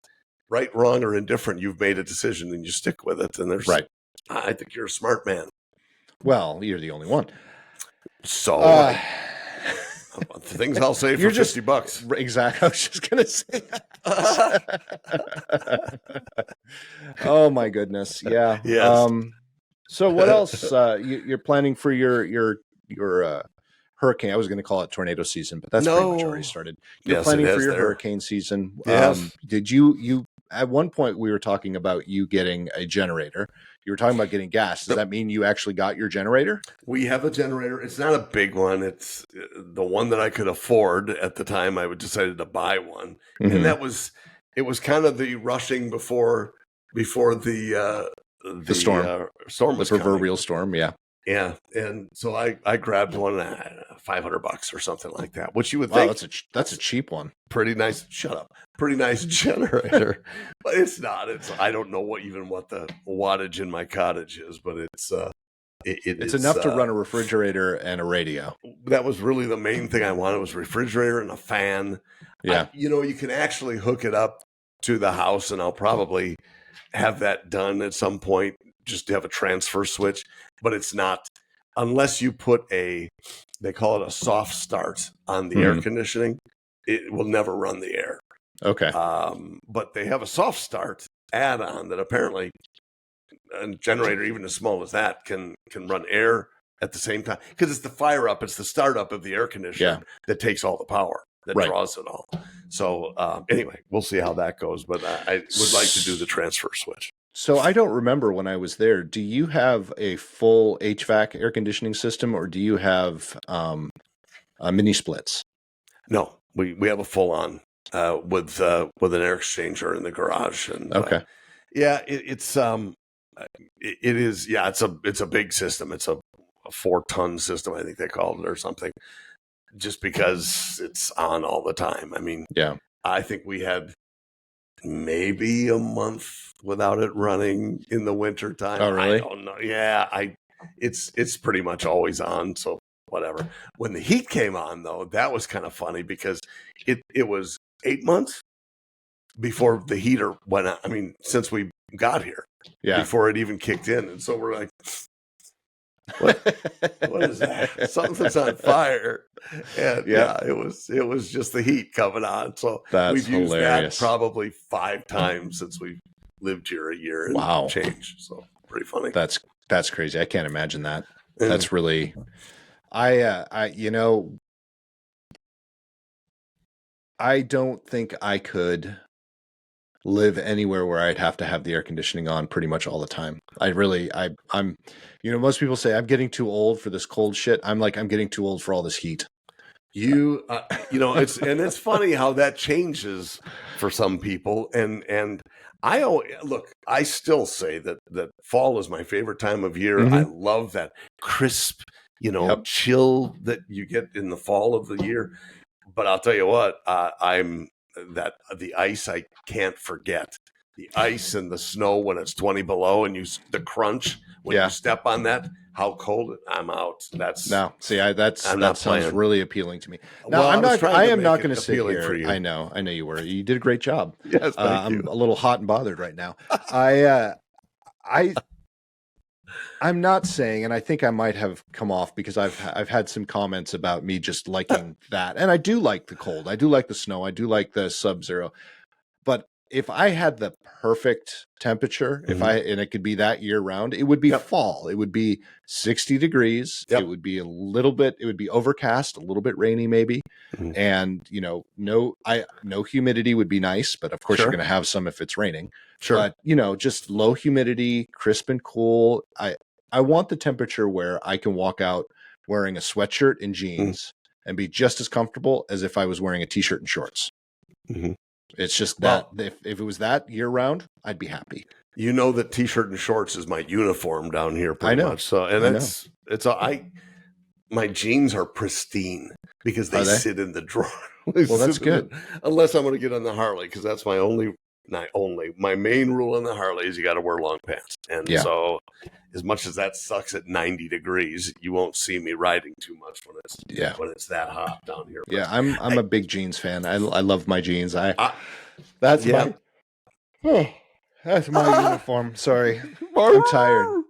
right, wrong, or indifferent, you've made a decision and you stick with it. And there's right. I think you're a smart man. Well, you're the only one. So the things I'll say for $50. Exactly. I was just gonna say. Oh my goodness! Yeah. Yes. So what else? You're planning for your hurricane? I was going to call it tornado season, but that's pretty much already started. You're planning for your hurricane season. Yes. Did you? At one point, we were talking about you getting a generator. You were talking about getting gas. Does that mean you actually got your generator? We have a generator. It's not a big one. It's the one that I could afford at the time. I decided to buy one, and it was kind of the rushing before the storm, the proverbial storm. Yeah. Yeah, and so I grabbed one, $500 or something like that. Which you would think that's a cheap one. Pretty nice. Shut up. Pretty nice generator, but it's not. I don't know what the wattage in my cottage is, but it's enough to run a refrigerator and a radio. That was really the main thing I wanted, was a refrigerator and a fan. Yeah, you can actually hook it up to the house, and I'll probably have that done at some point, just to have a transfer switch. But it's not, unless you put they call it a soft start on the air conditioning, it will never run the air. Okay. But they have a soft start add-on that apparently a generator, even as small as that, can run air at the same time, because it's the fire up, it's the startup of the air conditioner that takes all the power, that draws it all. So anyway, we'll see how that goes. But I would like to do the transfer switch. So I don't remember when I was there. Do you have a full HVAC air conditioning system, or do you have mini splits? No, we have a full on with an air exchanger in the garage. And it's a big system. It's a 4-ton system, I think they called it, or something. Just because it's on all the time. I mean, I think we had maybe a month without it running in the winter time. Oh, really? I don't know. Yeah, it's pretty much always on. So whatever. When the heat came on, though, that was kind of funny, because it was 8 months before the heater went on. I mean, since we got here, before it even kicked in, and so we're like, what is that? Something's on fire. And it was just the heat coming on. So we've used that probably 5 times since we've lived here a year and change. So pretty funny. That's crazy. I can't imagine that. That's really, I don't think I could live anywhere where I'd have to have the air conditioning on pretty much all the time. I'm most people say I'm getting too old for this cold shit. I'm like, I'm getting too old for all this heat. It's funny how that changes for some people. And I still say that fall is my favorite time of year. I love that crisp, chill that you get in the fall of the year. But I'll tell you what, the ice I can't forget. The ice and the snow when it's 20 below, and the crunch when you step on that, how cold I'm out. That sounds really appealing to me. Now, I am not going to sit here. For you. I know you were. You did a great job. Yes, I'm a little hot and bothered right now. I'm not saying, and I think I might have come off because I've had some comments about me just liking that, and I do like the cold. I do like the snow. I do like the sub-zero. But if I had the perfect temperature, and it could be that year round, it would be fall. It would be 60 degrees. It would be it would be overcast, a little bit rainy maybe. And, no humidity would be nice, but of course you're going to have some if it's raining. Sure. But, just low humidity, crisp and cool. I want the temperature where I can walk out wearing a sweatshirt and jeans and be just as comfortable as if I was wearing a t-shirt and shorts. Mm-hmm. It's just that if it was that year round, I'd be happy. You know that t-shirt and shorts is my uniform down here pretty much. So, and my jeans are pristine because they sit in the drawer. Well, that's good. Unless I'm going to get on the Harley, because that's my my main rule on the Harley is you got to wear long pants. And so as much as that sucks at 90 degrees, you won't see me riding too much when it's that hot down here. But I'm a big jeans fan. I love my jeans. That's my uniform. Sorry. I'm tired.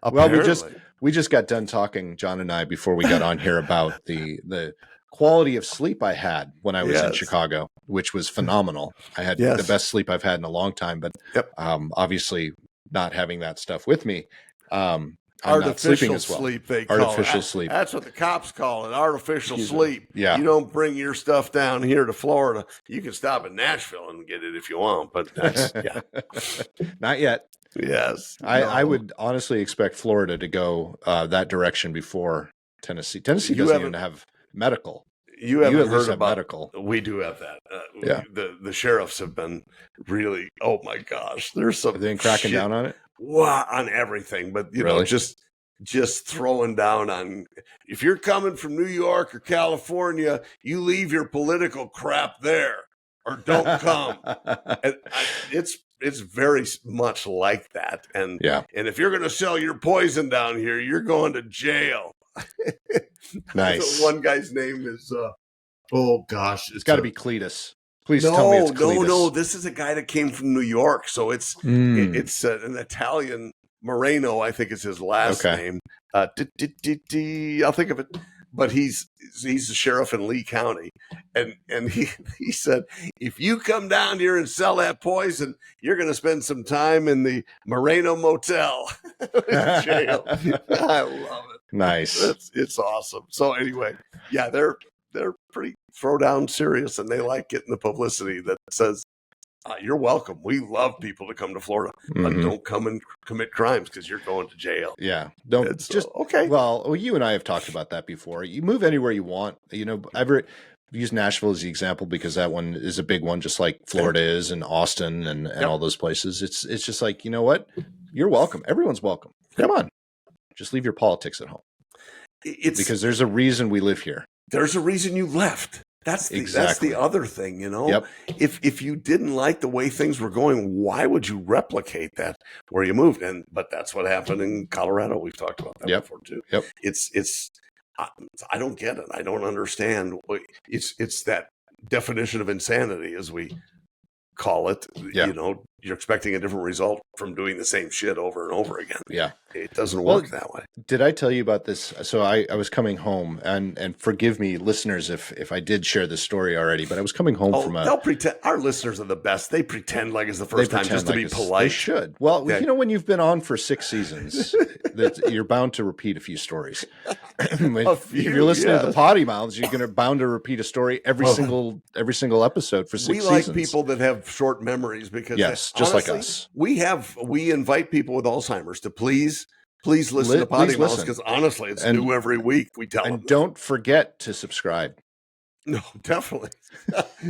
Apparently. Well, we just got done talking, John and I, before we got on here about the quality of sleep I had when I was in Chicago, which was phenomenal. I had the best sleep I've had in a long time, but obviously not having that stuff with me. I'm not sleeping as well. Sleep, they call artificial it. sleep. That's what the cops call it, artificial sleep. Yeah. You don't bring your stuff down here to Florida. You can stop in Nashville and get it if you want, but that's, Not yet. Yes. I would honestly expect Florida to go that direction before Tennessee. Tennessee doesn't even have medical. You haven't heard about medical. We do have that. The sheriffs have been really, oh my gosh, there's some. Have they been cracking down on it? On everything, but you know, just throwing down on. If you're coming from New York or California, you leave your political crap there, or don't come. It's very much like that, and if you're going to sell your poison down here, you're going to jail. Nice. So one guy's name is oh gosh, it's got to be Cletus. Please tell me it's Cletus. No. This is a guy that came from New York, so it's an Italian. Moreno, I think is his last name. I'll think of it. But he's the sheriff in Lee County, and he said, if you come down here and sell that poison, you're going to spend some time in the Moreno Motel jail. I love it. Nice. It's awesome. So anyway, they're pretty throw down serious, and they like getting the publicity that says, you're welcome. We love people to come to Florida, but don't come and commit crimes because you're going to jail. Yeah. Don't just okay. Well, you and I have talked about that before. You move anywhere you want. You know, I've used Nashville as the example because that one is a big one, just like Florida is, and Austin and all those places. It's just like, you know what? You're welcome. Everyone's welcome. Come on. Just leave your politics at home. Because there's a reason we live here. There's a reason you left. That's the other thing, you know. Yep. If you didn't like the way things were going, why would you replicate that where you moved? But that's what happened in Colorado. We've talked about that before too. Yep. It's I don't get it. I don't understand. It's that definition of insanity, as we call it. You know, you're expecting a different result from doing the same shit over and over again. Yeah. It doesn't work that way. Did I tell you about this? So I was coming home, and forgive me, listeners, if I did share this story already, but I was coming home from they'll pretend. Our listeners are the best. They pretend like it's the first time just to be polite. They should. Well, you know, when you've been on for 6 seasons, that you're bound to repeat a few stories. If you're listening to the PoddiMouths, you're bound to repeat a story every single episode for 6 seasons. We like people that have short memories because just like us. We invite people with Alzheimer's to please listen to PoddiMouths, because honestly, it's new every week. We tell them. And don't forget to subscribe. No, definitely.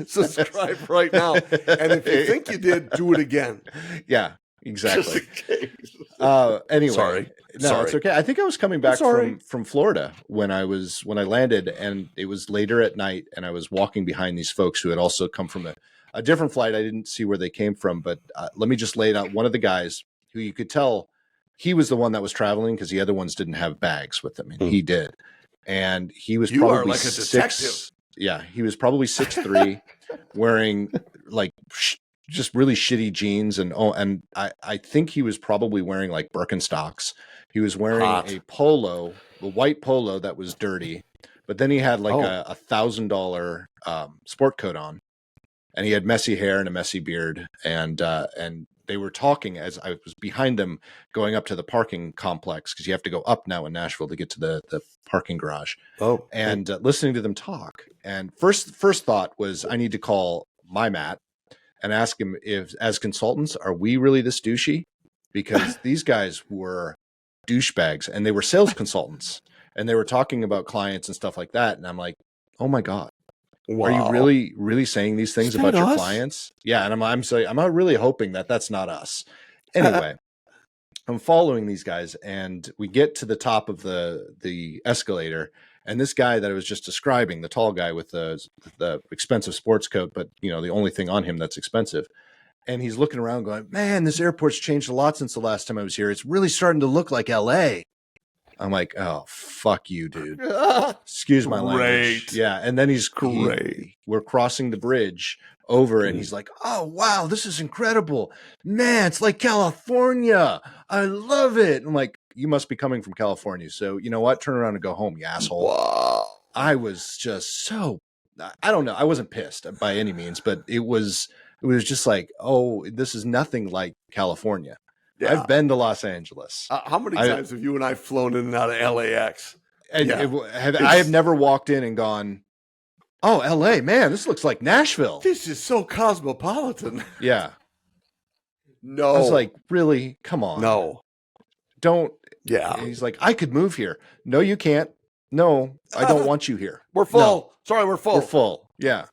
Subscribe right now. And if you think you did, do it again. Yeah, exactly. Just in case. Anyway. Sorry. It's okay. I think I was coming back from Florida when I landed, and it was later at night, and I was walking behind these folks who had also come from a different flight. I didn't see where they came from, but let me just lay it out. One of the guys who you could tell he was the one that was traveling because the other ones didn't have bags with them, and he did. And he was probably like a detective. He was probably 6'3", wearing like just really shitty jeans, and I think he was probably wearing like Birkenstocks. He was wearing a white polo that was dirty, but then he had like a $1,000 sport coat on, and he had messy hair and a messy beard, and they were talking as I was behind them going up to the parking complex, because you have to go up now in Nashville to get to the parking garage. And listening to them talk. And first thought was, I need to call my Matt and ask him if, as consultants, are we really this douchey? Because these guys were douchebags, and they were sales consultants, and they were talking about clients and stuff like that. And I'm like, oh my God. Wow. Are you really, really saying these things about your clients? Yeah. And I'm really hoping that that's not us. Anyway, I'm following these guys, and we get to the top of the escalator, and this guy that I was just describing, the tall guy with the expensive sports coat, but the only thing on him that's expensive. And he's looking around going, man, this airport's changed a lot since the last time I was here. It's really starting to look like LA. I'm like, oh, fuck you, dude. Excuse my language. Yeah. And then we're crossing the bridge over, and he's like, oh, wow, this is incredible. Man, it's like California. I love it. I'm like, you must be coming from California. So you know what? Turn around and go home, you asshole. Wow. I was just I don't know. I wasn't pissed by any means, but it was just like, oh, this is nothing like California. Yeah. I've been to Los Angeles. How many times have you and I flown in and out of LAX? And I have never walked in and gone, oh, LA, man, this looks like Nashville. This is so cosmopolitan. Yeah. No. I was like, really? Come on. No. Don't. Yeah. And he's like, I could move here. No, you can't. No, I don't want you here. We're full. No. Sorry, we're full. We're full. Yeah.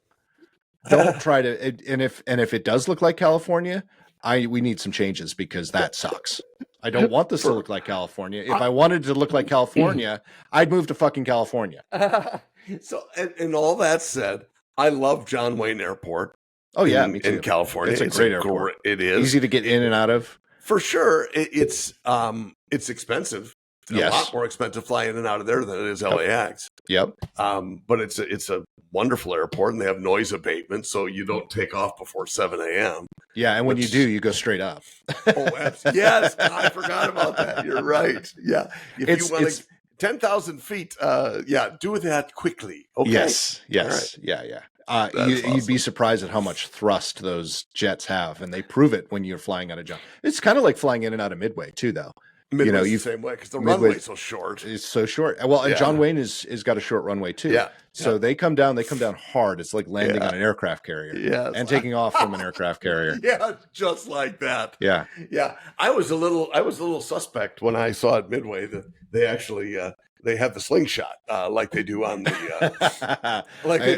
Don't try to. And if it does look like California, we need some changes, because that sucks. I don't want this to look like California. If I wanted to look like California, I'd move to fucking California. So, and all that said, I love John Wayne Airport. Oh yeah, me too. In California, it's a great airport. It is easy to get in and out of. For sure, it's expensive. It's a lot more expensive to fly in and out of there than it is LAX. Yep. But it's a wonderful airport, and they have noise abatement, so you don't take off before 7 a.m. Yeah, and when you do, you go straight up. Oh, absolutely. Yes, I forgot about that. You're right. Yeah, if you want 10,000 feet, do that quickly. Okay. Yes. Right. Yeah. Awesome. You'd be surprised at how much thrust those jets have, and they prove it when you're flying out of John. It's kind of like flying in and out of Midway too, though. Midway's the same way, because the runway's so short. It's so short. Well, and John Wayne is got a short runway too. Yeah. So they come down hard. It's like landing on an aircraft carrier. Yes. And taking off from an aircraft carrier. Yeah, just like that. Yeah. Yeah. I was a little suspect when I saw at Midway that they actually they have the slingshot like they do on the.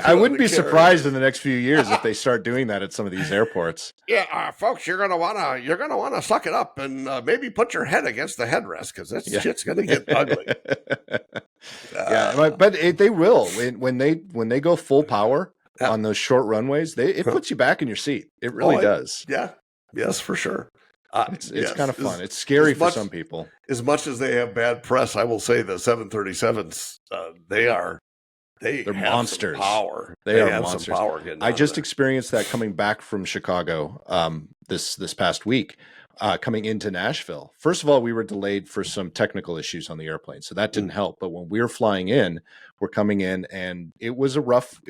I wouldn't be surprised in the next few years if they start doing that at some of these airports. Yeah, folks, you're gonna wanna suck it up and maybe put your head against the headrest, because that shit's gonna get ugly. But they will when they go full power on those short runways. It puts you back in your seat. It really does. Yeah. Yes, for sure. It's kind of fun. It's scary for some people. As much as they have bad press, I will say the 737s, they're monsters. Power. They are monsters. Some power I just experienced that coming back from Chicago this past week, coming into Nashville. First of all, we were delayed for some technical issues on the airplane, so that didn't help. But when we were flying in, we're coming in, and it was rough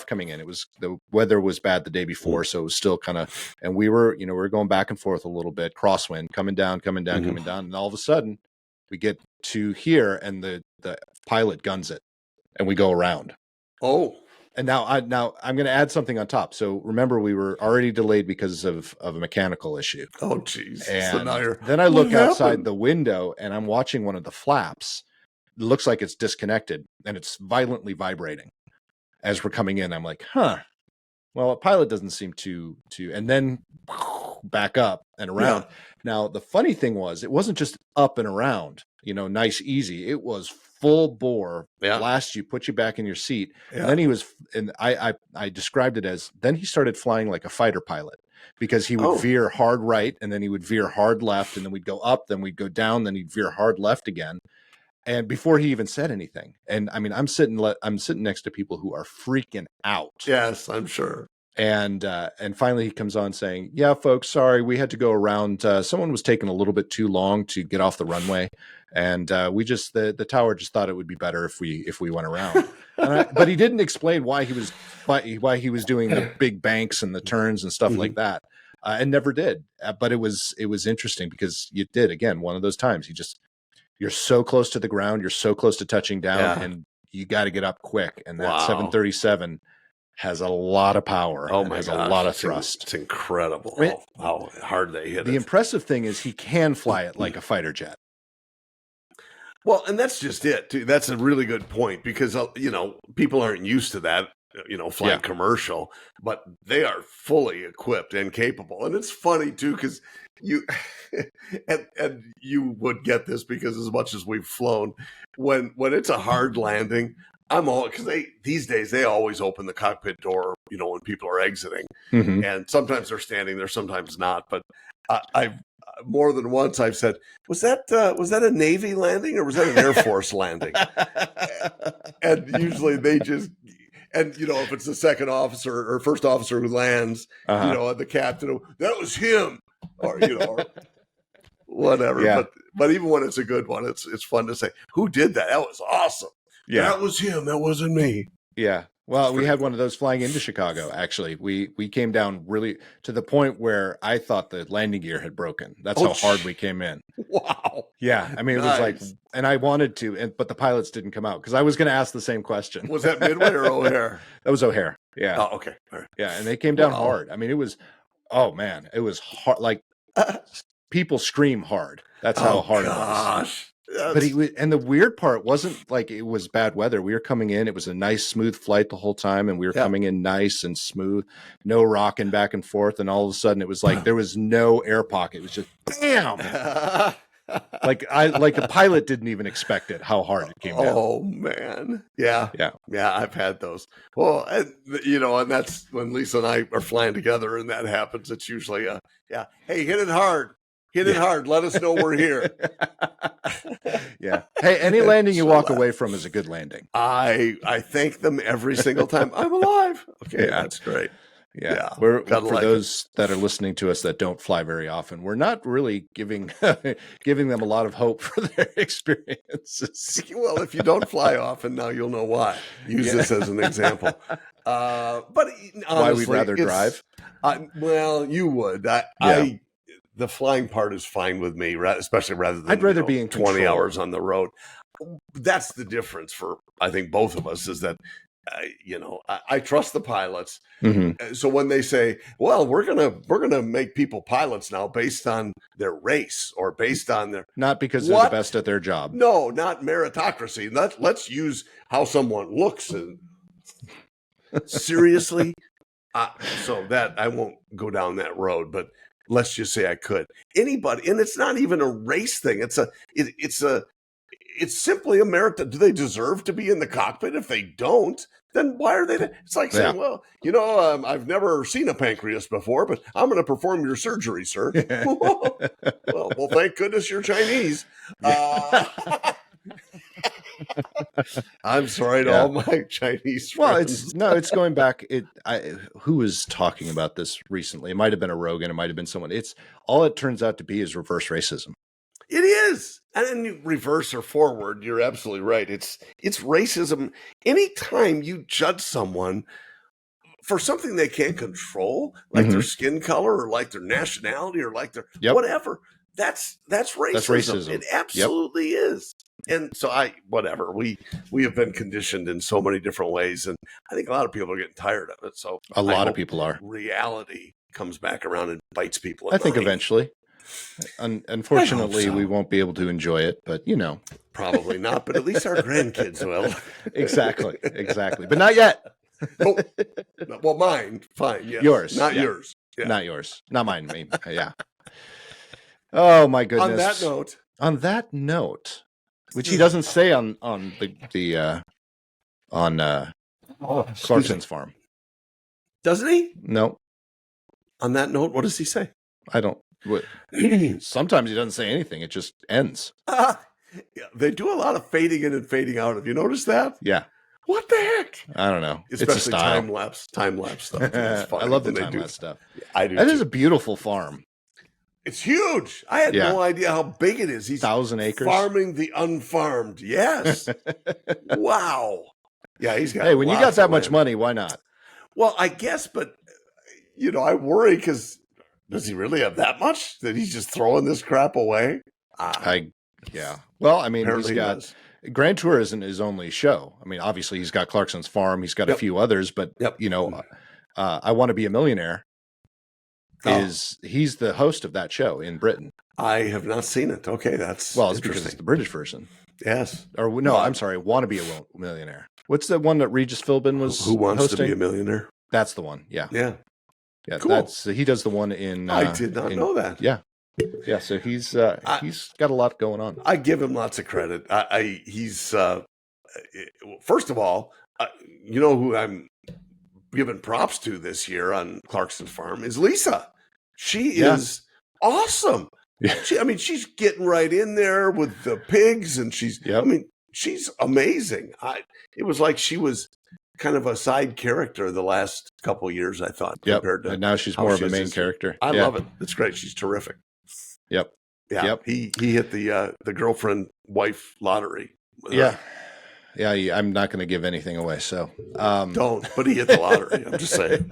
coming in. The weather was bad the day before, so it was still kind of, and we were going back and forth a little bit, crosswind, coming down, and all of a sudden we get to here, and the pilot guns it, and we go around. Oh. And now I'm going to add something on top. So remember, we were already delayed because of a mechanical issue. Oh, geez. And so now then I look outside the window, and I'm watching one of the flaps. It looks like it's disconnected, and it's violently vibrating as we're coming in. I'm like, well, a pilot doesn't seem to, and then back up and around. Yeah. Now, the funny thing was, it wasn't just up and around, nice, easy. It was full bore, blast you, put you back in your seat. Yeah. And then I described it as, then he started flying like a fighter pilot, because he would veer hard right, and then he would veer hard left, and then we'd go up, then we'd go down, then he'd veer hard left again. And before he even said anything, and I mean, I'm sitting next to people who are freaking out. Yes, I'm sure. And finally he comes on saying, yeah, folks, sorry, we had to go around. Someone was taking a little bit too long to get off the runway. And the tower just thought it would be better if we went around. But he didn't explain why he was doing the big banks and the turns and stuff like that. And never did. But it was interesting, because you did, again, one of those times you're so close to the ground, you're so close to touching down, and you got to get up quick. And that 737 has a lot of power. Oh my gosh, a lot of thrust. It's incredible how hard they hit it. The impressive thing is he can fly it like a fighter jet. Well, and that's just it, too. That's a really good point because, people aren't used to that, flying commercial, but they are fully equipped and capable. And it's funny, too, because you and you would get this because as much as we've flown, when it's a hard landing, I'm all because these days they always open the cockpit door, when people are exiting, and sometimes they're standing there, sometimes not. But I've more than once I've said, was that a Navy landing or was that an Air Force landing? And usually they just. And, if it's the second officer or first officer who lands, the captain, that was him, or whatever. Yeah. But even when it's a good one, it's fun to say, who did that? That was awesome. Yeah. That was him. That wasn't me. Yeah. Well, we had one of those flying into Chicago, actually. We came down really to the point where I thought the landing gear had broken. That's how hard we came in. Wow. Yeah. I mean, it was like, and I wanted to, but the pilots didn't come out because I was going to ask the same question. Was that Midway or O'Hare? That was O'Hare. Yeah. Oh, okay. All right. Yeah. And they came down hard. I mean, it was, it was hard. Like people scream hard. That's how hard it was. But and the weird part wasn't like it was bad weather. We were coming in. It was a nice, smooth flight the whole time. And we were coming in nice and smooth, no rocking back and forth. And all of a sudden it was like there was no air pocket. It was just bam. like the pilot didn't even expect it, how hard it came down. Oh, man. Yeah. I've had those. Well, and that's when Lisa and I are flying together and that happens. It's usually, hey, hit it hard. Hit it hard. Let us know we're here. Yeah. Hey, any landing you walk away from is a good landing. I thank them every single time. I'm alive. Okay, that's great. Yeah. For those that are listening to us that don't fly very often, we're not really giving them a lot of hope for their experiences. Well, if you don't fly often, now you'll know why. Use this as an example. But honestly, why we'd rather drive? Well, you would. The flying part is fine with me, especially rather than I'd rather be in 20 control. hours on the road. That's the difference for, I think, both of us is that, I trust the pilots. So when they say, well, we're going to make people pilots now based on their race or based on their. Not because they're the best at their job. No, not meritocracy. Let's use how someone looks. Seriously? So that I won't go down that road, but let's just say I could. Anybody, and it's not even a race thing. It's simply a merit. Do they deserve to be in the cockpit? If they don't, then why are they there? It's like saying, well, I've never seen a pancreas before, but I'm going to perform your surgery, sir. well, thank goodness you're Chinese. I'm sorry to all my Chinese friends. Well, it's going back. Who was talking about this recently? It might have been a Rogan. It might have been someone. It's all it turns out to be is reverse racism. It is. And then reverse or forward, you're absolutely right. It's racism. Anytime you judge someone for something they can't control, like their skin color or like their nationality or like their whatever, that's racism. That's racism. It absolutely is. And so we have been conditioned in so many different ways. And I think a lot of people are getting tired of it. So a lot of people are. Reality comes back around and bites people. I think eventually. Unfortunately, we won't be able to enjoy it, but probably not. But at least our grandkids will. Exactly. But not yet. Oh, well, mine, fine. Yes. Yours, not yours. Yeah. Not yours, not mine. Yeah. Oh my goodness. On that note, which he doesn't say on Clarkson's farm. Doesn't he? No. On that note, what does he say? I don't. Sometimes he doesn't say anything. It just ends. They do a lot of fading in and fading out. Have you noticed that? Yeah. What the heck? I don't know. Especially it's a style. Time lapse stuff. I love the time lapse stuff. I do. That is a beautiful farm. It's huge. I had no idea how big it is. He's 1,000 acres. Farming the unfarmed. Yes. Wow. Yeah, he's got. Hey, when you got that much money, why not? Well, I guess, but I worry because does he really have that much that he's just throwing this crap away? Yeah. Well, I mean, he's got Grand Tour isn't his only show. I mean, obviously he's got Clarkson's farm. He's got a few others, but I Want to Be a Millionaire. He's the host of that show in Britain. I have not seen it. Okay, that's it's because it's the British version. Yes. Or no, I'm sorry, Want to Be a Millionaire. What's the one that Regis Philbin was Who Wants hosting? to Be a Millionaire? That's the one. Yeah. Yeah. Yeah. Cool. He does the one in. I did not know that. Yeah. Yeah. So he's got a lot going on. I give him lots of credit. He's first of all, you know who I'm giving props to this year on Clarkson Farm is Lisa. She is awesome. Yeah. She's getting right in there with the pigs, and she's amazing. It was like she was kind of a side character the last couple of years, I thought, compared to, and now she's more of a main character. I love it. It's great. She's terrific. Yep. Yeah. Yep. He hit the girlfriend wife lottery. Yeah. Yeah. I'm not going to give anything away. So don't. But he hit the lottery. I'm just saying.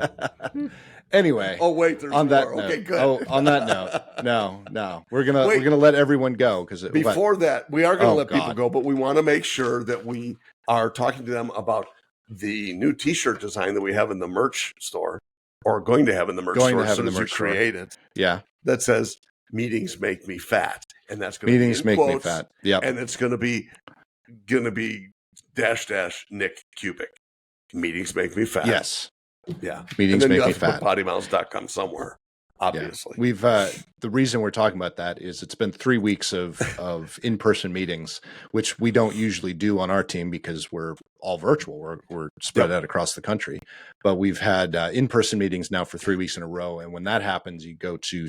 Anyway. Oh wait, there's on more. That note, okay, good. Oh, on that note, no, we're gonna let everyone go because before that, we are gonna let people go, but we want to make sure that we are talking to them about the new T-shirt design that we have in the merch store, or going to have in the merch store as soon as we create it. Yeah, that says "Meetings make me fat," and that's going to meetings make me fat. Yeah, and it's going to be -- Nick Cubic. Meetings make me fat. Yes. Yeah. Meetings make me fat. PoddiMouths.com somewhere, obviously. Yeah. We've the reason we're talking about that is it's been 3 weeks of in-person meetings, which we don't usually do on our team because we're all virtual. We're spread out across the country. But we've had in-person meetings now for 3 weeks in a row. And when that happens, you go to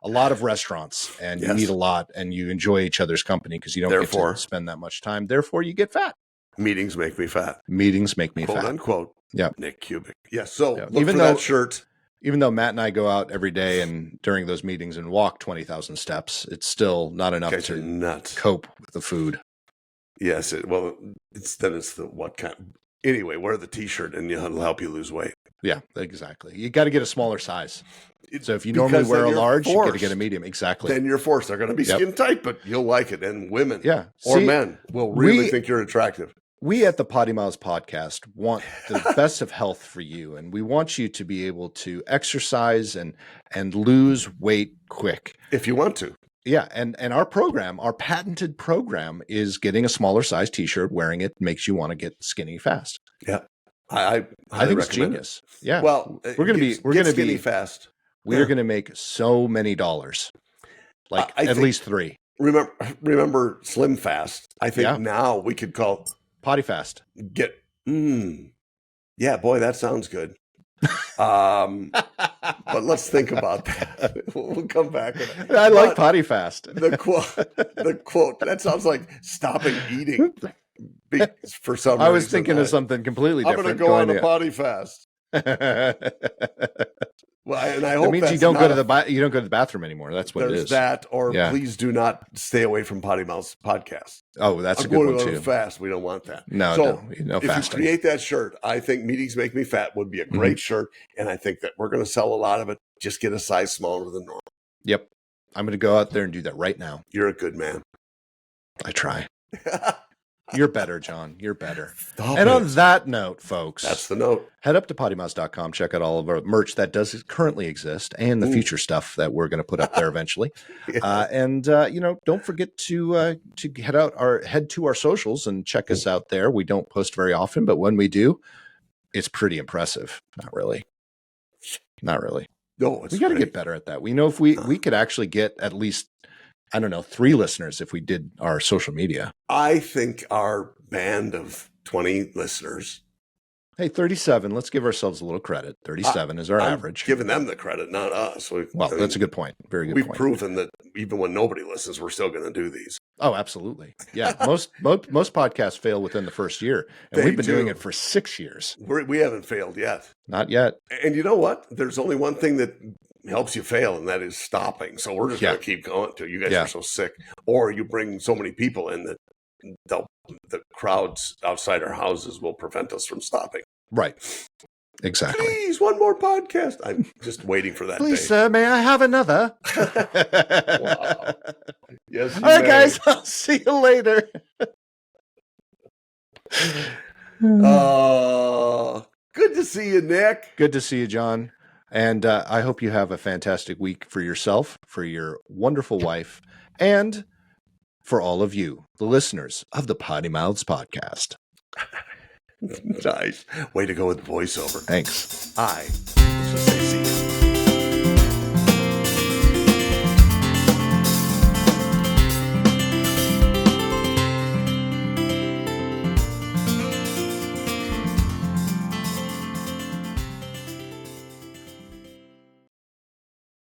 a lot of restaurants and you eat a lot and you enjoy each other's company because you don't get to spend that much time. Therefore, you get fat. Meetings make me fat. Meetings make me quote, fat. Quote unquote. Yeah. Nick Cubic. Yeah. So look for that shirt. Even though Matt and I go out every day and during those meetings and walk 20,000 steps, it's still not enough to cope with the food. Yes. It's the what kind. Anyway, wear the T-shirt and it'll help you lose weight. Yeah, exactly. You got to get a smaller size. So if you normally wear a large, you got to get a medium. Exactly. Then you're forced. They're going to be skin tight, but you'll like it. And women or men will really think you're attractive. We at the PoddiMouths podcast want the best of health for you, and we want you to be able to exercise and lose weight quick. If you want to. Yeah, and our program, our patented program, is getting a smaller size T-shirt. Wearing it makes you want to get skinny fast. Yeah, I think it's genius. Yeah, well, we're going to be fast. We are going to make so many dollars, like at least 3. Remember Slim Fast? I think now we could call Potty Fast. Yeah, boy, that sounds good. But let's think about that. We'll come back to that. I like Potty Fast. The quote, that sounds like stopping eating for some reason. I was thinking of something completely different. I'm going to go on a potty fast. Well, and I hope that means you don't go to the bathroom anymore. That's what it is. That, or please do not stay away from PoddiMouths podcast. Oh, that's a good one too. Fast, we don't want that. No if fasting. You create that shirt, I think Meetings Make Me Fat would be a great shirt, and I think that we're going to sell a lot of it. Just get a size smaller than normal. Yep, I'm going to go out there and do that right now. You're a good man. I try. You're better, John. You're better. On that note, folks, that's the note. Head up to PoddiMouths.com. Check out all of our merch that does currently exist and the future stuff that we're going to put up there eventually. Don't forget to head to our socials and check us out there. We don't post very often, but when we do, it's pretty impressive. Not really. No, we got to get better at that. We know if we could actually get at least 3 listeners if we did our social media. I think our band of 20 listeners. Hey, 37. Let's give ourselves a little credit. 37 is our average. Giving them the credect, not us. That's a good point. Very good point. We've proven that even when nobody listens, we're still going to do these. Oh, absolutely. Yeah. most podcasts fail within the first year, and we've been doing it for 6 years. We haven't failed yet. Not yet. And you know what? There's only one thing that helps you fail, and that is stopping. So we're just going to keep going till you guys are so sick, or you bring so many people in that the crowds outside our houses will prevent us from stopping. Right. Exactly. Please, one more podcast. I'm just waiting for that. Please, sir, may I have another? Wow. Yes. All right, guys. I'll see you later. Good to see you, Nick. Good to see you, John. And I hope you have a fantastic week for yourself, for your wonderful wife, and for all of you, the listeners of the PoddiMouths podcast. Nice. Way to go with voiceover. Thanks. Let's just say see you.